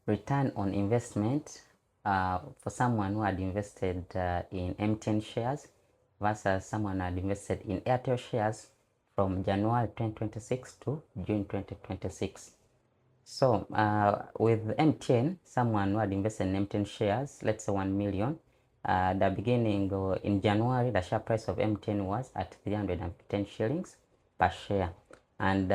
return on investment for someone who had invested in MTN shares versus someone who had invested in Airtel shares from January 2026 to June 2026. So with MTN, someone who had invested in MTN shares, let's say 1 million, the beginning in January, the share price of MTN was at 310 shillings per share. And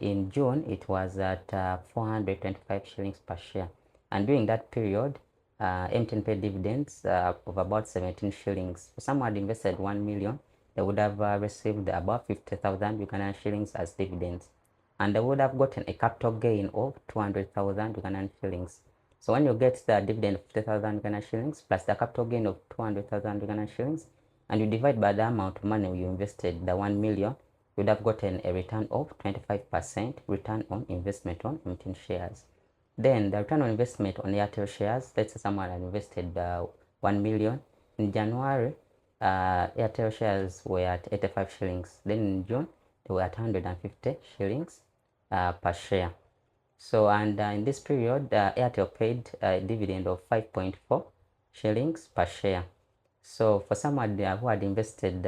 in June, it was at 425 shillings per share. And during that period, MTN paid dividends of about 17 shillings. For someone who had invested 1 million, they would have received about 50,000 Ugandan shillings as dividends. And they would have gotten a capital gain of 200,000 Ugandan shillings. So when you get the dividend of 50,000 Ugandan shillings plus the capital gain of 200,000 Ugandan shillings, and you divide by the amount of money you invested, the 1 million, you would have gotten a return of 25% return on investment on MTN shares. Then the return on investment on Airtel shares, let's say someone had invested 1 million. In January, Airtel shares were at 85 shillings. Then in June, they were at 150 shillings per share. So, and in this period, Airtel paid a dividend of 5.4 shillings per share. So, for someone who had invested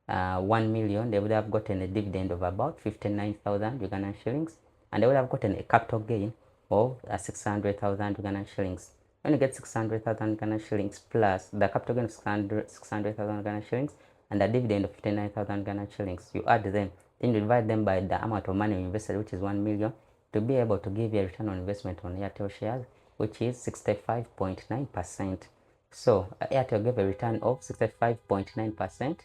1 million, they would have gotten a dividend of about 59,000 Ugandan shillings, and they would have gotten a capital gain of 600,000 Ugandan shillings. When you get 600,000 Ugandan shillings plus the capital gain of 600,000 Ugandan shillings and the dividend of 59,000 Ugandan shillings, you add them, then you divide them by the amount of money you invested, which is 1 million, to be able to give you a return on investment on Airtel shares, which is 65.9%. So Airtel gave a return of 65.9%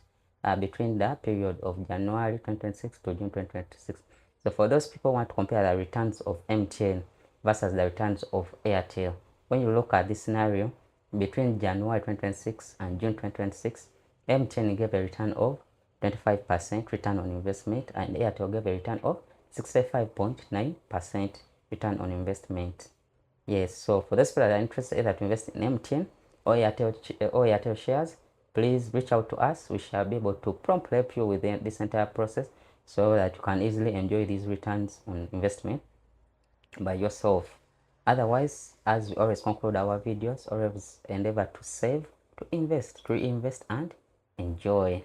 between the period of January 2026 to June 2026. So for those people who want to compare the returns of MTN versus the returns of Airtel, when you look at this scenario, between January 2026 and June 2026, MTN gave a return of 25% return on investment, and Airtel gave a return of 65.9% return on investment. Yes, so for those people that are interested either to invest in MTN or Airtel shares, please reach out to us. We shall be able to promptly help you with this entire process so that you can easily enjoy these returns on investment by yourself. Otherwise, as we always conclude our videos, always endeavor to save, to invest, to reinvest, and enjoy.